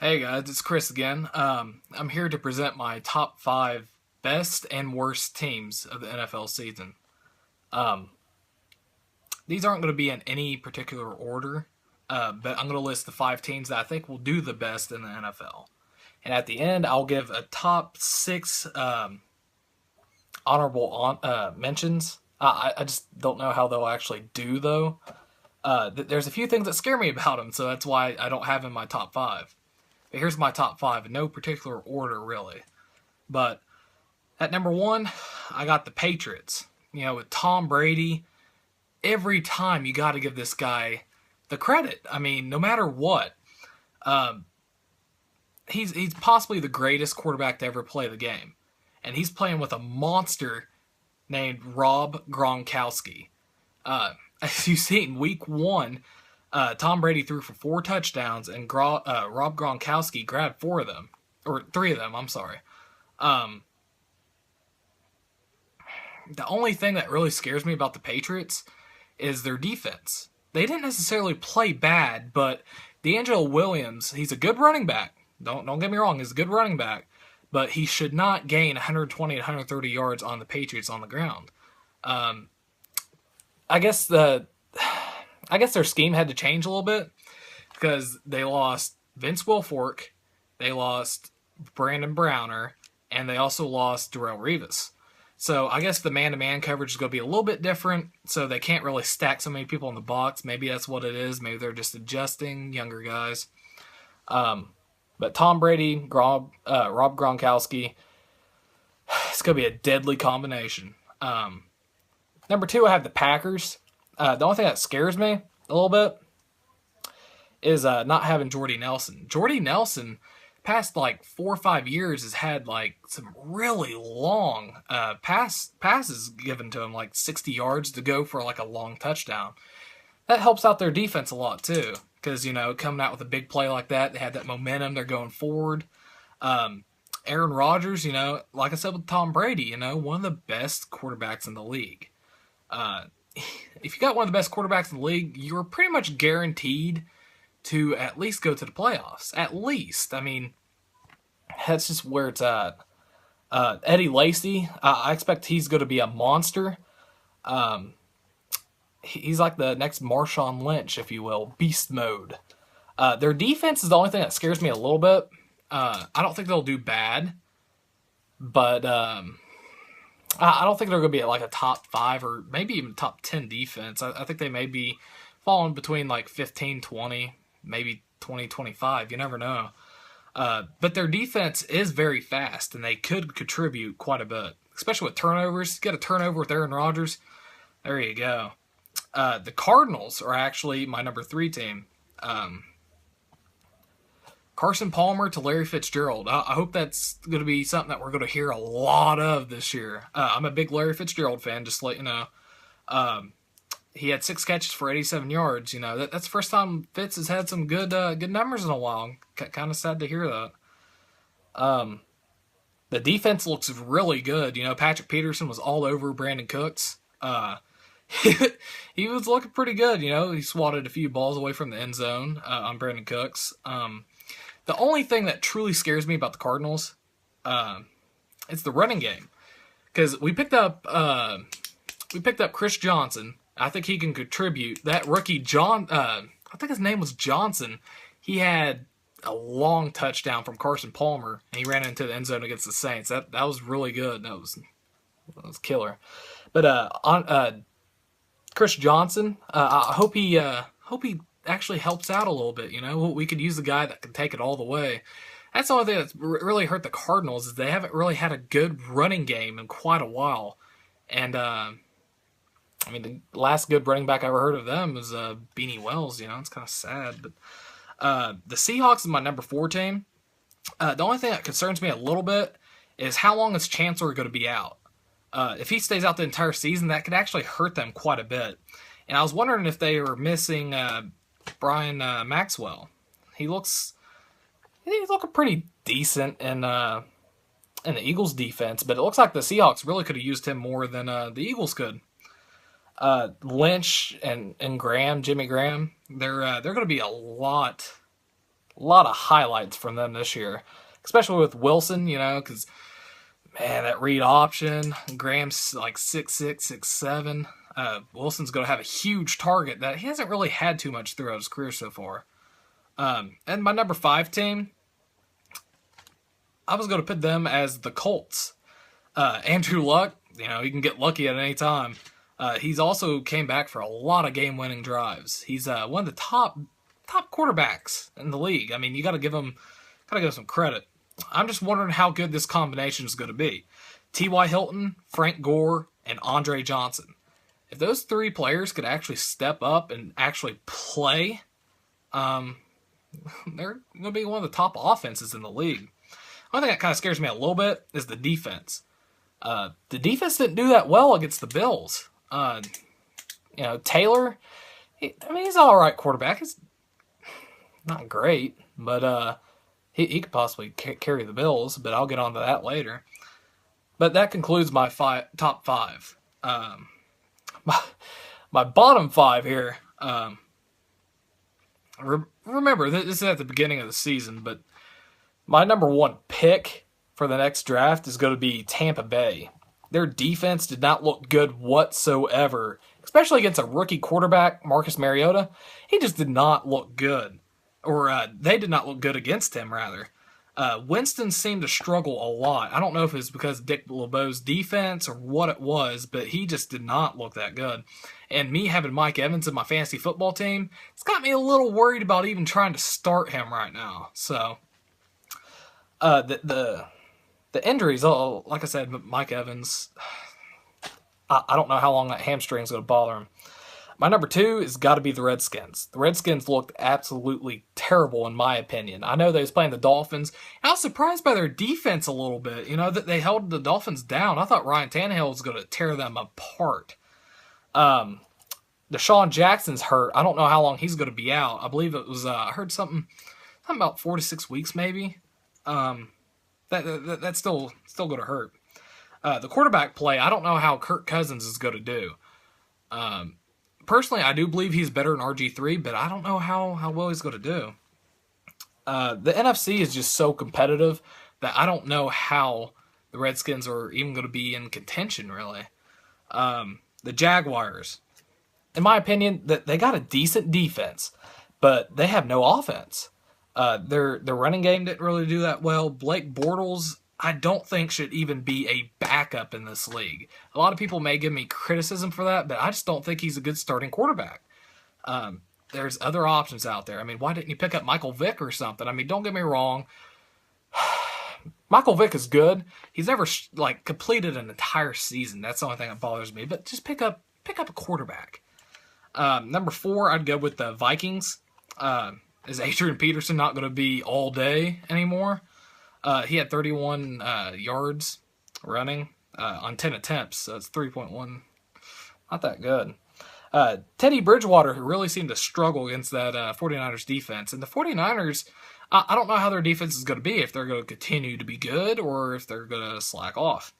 Hey guys, it's Chris again. I'm here to present my top five best and worst teams of the NFL season. Um, these aren't going to be in any particular order, but I'm going to list the five teams that I think will do the best in the NFL. And at the end, I'll give a top six mentions. I just don't know how they'll actually do, though. There's a few things that scare me about them, so that's why I don't have them in my top five. But here's my top five in no particular order, really. But at number one, I got the Patriots. You know, with Tom Brady, every time you got to give this guy the credit. I mean, no matter what, um, he's possibly the greatest quarterback to ever play the game, and he's playing with a monster named Rob Gronkowski. As you see in Week One, Tom Brady threw for four touchdowns, and Rob Gronkowski grabbed four of them, or three of them. I'm sorry. Um, the only thing that really scares me about the Patriots is their defense. They didn't necessarily play bad, but D'Angelo Williams, he's a good running back. Don't get me wrong, he's a good running back, but he should not gain 120 to 130 yards on the Patriots on the ground. Um, I guess their scheme had to change a little bit because they lost Vince Wilfork, they lost Brandon Browner, and they also lost Darrelle Revis. So I guess the man-to-man coverage is going to be a little bit different, so they can't really stack so many people in the box. Maybe that's what it is. Maybe they're just adjusting, younger guys. But Tom Brady, Rob Gronkowski, it's going to be a deadly combination. Number two, I have the Packers. The only thing that scares me a little bit is not having Jordy Nelson. Jordy Nelson, past like 4 or 5 years, has had like some really long passes given to him, like 60 yards to go for like a long touchdown. That helps out their defense a lot too, because coming out with a big play like that, they had that momentum. They're going forward. Aaron Rodgers, like I said with Tom Brady, one of the best quarterbacks in the league. If you got one of the best quarterbacks in the league, you're pretty much guaranteed to at least go to the playoffs. At least. I mean, that's just where it's at. Eddie Lacy, I expect he's going to be a monster. He's like the next Marshawn Lynch, if you will, beast mode. Their defense is the only thing that scares me a little bit. I don't think they'll do bad, but I don't think they're going to be at like a top 5 or maybe even top 10 defense. I think they may be falling between like 15, 20, maybe 20, 25. You never know. But their defense is very fast, and they could contribute quite a bit, especially with turnovers. Get a turnover with Aaron Rodgers. There you go. The Cardinals are actually my number 3 team. Carson Palmer to Larry Fitzgerald. I hope that's going to be something that we're going to hear a lot of this year. I'm a big Larry Fitzgerald fan, just to let you know. He had 6 catches for 87 yards. That's the first time Fitz has had some good numbers in a while. Kind of sad to hear that. The defense looks really good. Patrick Peterson was all over Brandon Cooks. He was looking pretty good. He swatted a few balls away from the end zone on Brandon Cooks. The only thing that truly scares me about the Cardinals, it's the running game, because we picked up Chris Johnson. I think he can contribute. That rookie I think his name was Johnson. He had a long touchdown from Carson Palmer, and he ran into the end zone against the Saints. That was really good. That was killer. But Chris Johnson, I hope he actually helps out a little bit. We could use the guy that can take it all the way. That's the only thing that's really hurt the Cardinals, is they haven't really had a good running game in quite a while. And the last good running back I ever heard of them was Beanie Wells. It's kind of sad. But the Seahawks is my number 4 team. The only thing that concerns me a little bit is how long is Chancellor going to be out. If he stays out the entire season, that could actually hurt them quite a bit. And I was wondering if they were missing Brian Maxwell. He's looking pretty decent in the Eagles' defense, but it looks like the Seahawks really could have used him more than the Eagles could. Lynch and Graham, Jimmy Graham, they're going to be a lot A lot of highlights from them this year, especially with Wilson, because, man, that read option, Graham's like 6'6", 6'7". Wilson's going to have a huge target that he hasn't really had too much throughout his career so far. And my number 5 team, I was going to put them as the Colts. Andrew Luck, he can get lucky at any time. He's also came back for a lot of game-winning drives. He's one of the top quarterbacks in the league. I mean, you got to give him some credit. I'm just wondering how good this combination is going to be. T.Y. Hilton, Frank Gore, and Andre Johnson. If those 3 players could actually step up and actually play, they're going to be one of the top offenses in the league. One thing that kind of scares me a little bit is the defense. The defense didn't do that well against the Bills. Taylor, he's an all right quarterback. He's not great, but he could possibly carry the Bills, but I'll get on to that later. But that concludes my top 5. My bottom 5 here, remember, this is at the beginning of the season, but my number 1 pick for the next draft is going to be Tampa Bay. Their defense did not look good whatsoever, especially against a rookie quarterback, Marcus Mariota. He just did not look good. Or they did not look good against him, rather. Winston seemed to struggle a lot. I don't know if it was because of Dick LeBeau's defense or what it was, but he just did not look that good. And me having Mike Evans in my fantasy football team, it's got me a little worried about even trying to start him right now. So, the injuries, like I said, Mike Evans, I don't know how long that hamstring is going to bother him. My number 2 has got to be the Redskins. The Redskins looked absolutely terrible in my opinion. I know they was playing the Dolphins. I was surprised by their defense a little bit, that they held the Dolphins down. I thought Ryan Tannehill was going to tear them apart. Deshaun Jackson's hurt. I don't know how long he's going to be out. I believe it was, I heard something about 4 to 6 weeks maybe. That's still going to hurt. The quarterback play, I don't know how Kirk Cousins is going to do. Personally, I do believe he's better than RG3, but I don't know how well he's going to do. The NFC is just so competitive that I don't know how the Redskins are even going to be in contention, really. The Jaguars, in my opinion, they got a decent defense, but they have no offense. Their running game didn't really do that well. Blake Bortles, I don't think should even be a backup in this league. A lot of people may give me criticism for that, but I just don't think he's a good starting quarterback. There's other options out there. I mean, why didn't you pick up Michael Vick or something? I mean, don't get me wrong. Michael Vick is good. He's never completed an entire season. That's the only thing that bothers me. But just pick up a quarterback. Number 4, I'd go with the Vikings. Is Adrian Peterson not going to be all day anymore? He had 31 yards running on 10 attempts, so it's 3.1. Not that good. Teddy Bridgewater really seemed to struggle against that 49ers defense. And the 49ers, I don't know how their defense is going to be, if they're going to continue to be good or if they're going to slack off.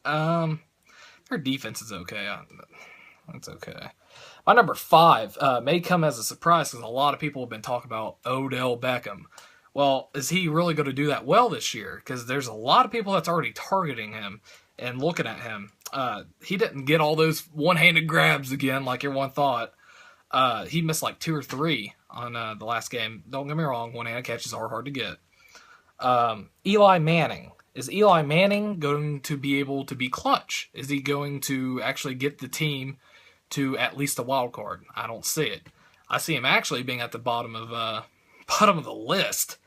Their defense is okay. That's okay. My number 5 may come as a surprise because a lot of people have been talking about Odell Beckham. Well, is he really going to do that well this year? Because there's a lot of people that's already targeting him and looking at him. He didn't get all those one-handed grabs again like everyone thought. He missed like 2 or 3 on the last game. Don't get me wrong, one-handed catches are hard to get. Eli Manning. Is Eli Manning going to be able to be clutch? Is he going to actually get the team to at least a wild card? I don't see it. I see him actually being at the bottom of the list.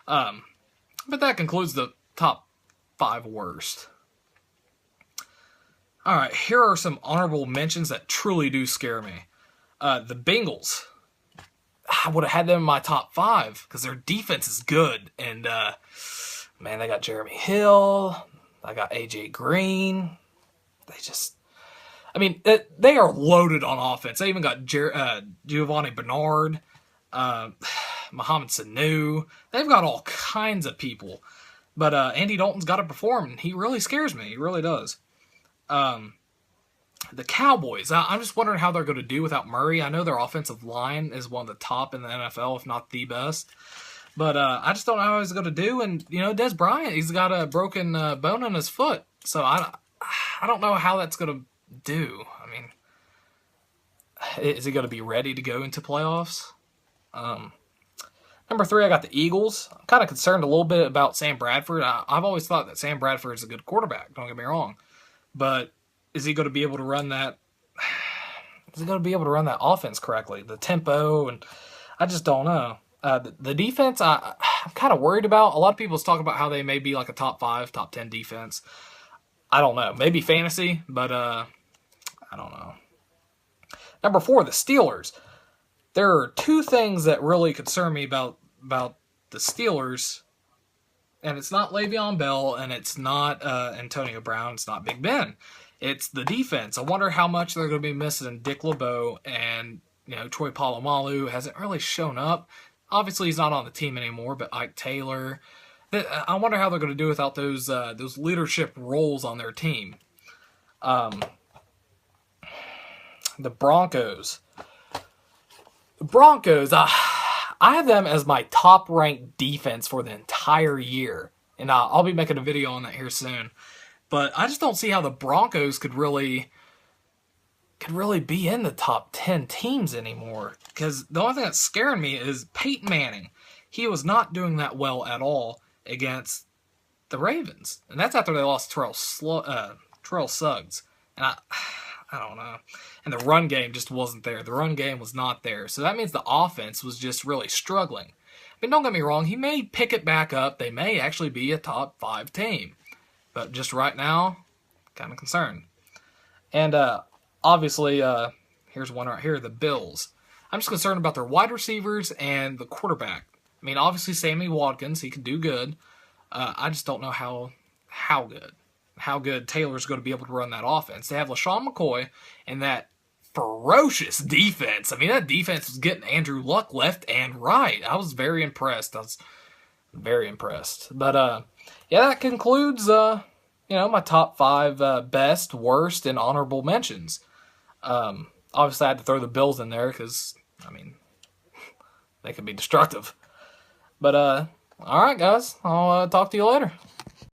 But that concludes the top 5 worst. All right, here are some honorable mentions that truly do scare me. The Bengals. I would have had them in my top 5 because their defense is good. And, man, they got Jeremy Hill. I got A.J. Green. They are loaded on offense. They even got Giovanni Bernard, Mohamed Sanu. They've got all kinds of people. But Andy Dalton's got to perform, and he really scares me. He really does. The Cowboys, I'm just wondering how they're going to do without Murray. I know their offensive line is one of the top in the NFL, if not the best. But I just don't know how he's going to do. And, Des Bryant, he's got a broken bone in his foot. So I don't know how that's going to do. I mean, is he going to be ready to go into playoffs? Number 3, I got the Eagles. I'm kind of concerned a little bit about Sam Bradford. I've always thought that Sam Bradford is a good quarterback. Don't get me wrong. But is he going to be able to run that? Is he going to be able to run that offense correctly? The tempo, and I just don't know. The defense, I'm kind of worried about. A lot of people talk about how they may be like a top 5, top 10 defense. I don't know. Maybe fantasy, but I don't know. Number 4, the Steelers. There are 2 things that really concern me about the Steelers, and it's not Le'Veon Bell, and it's not Antonio Brown, it's not Big Ben. It's the defense. I wonder how much they're going to be missing Dick LeBeau, and Troy Polamalu hasn't really shown up. Obviously, he's not on the team anymore, but Ike Taylor. I wonder how they're going to do without those leadership roles on their team. The Broncos. I have them as my top-ranked defense for the entire year, and I'll be making a video on that here soon. But I just don't see how the Broncos could really be in the top 10 teams anymore. Because the only thing that's scaring me is Peyton Manning. He was not doing that well at all against the Ravens. And that's after they lost Terrell Suggs. And I don't know. And the run game just wasn't there. The run game was not there. So that means the offense was just really struggling. I mean, don't get me wrong. He may pick it back up. They may actually be a top 5 team. But just right now, kind of concerned. And obviously, here's one right here, the Bills. I'm just concerned about their wide receivers and the quarterback. I mean, obviously, Sammy Watkins, he can do good. I just don't know how good Taylor's going to be able to run that offense. They have LaShawn McCoy and that ferocious defense. I mean, that defense was getting Andrew Luck left and right. I was very impressed. But, yeah, that concludes, my top 5 best, worst, and honorable mentions. Obviously, I had to throw the Bills in there because, they can be destructive. But, all right, guys, I'll talk to you later.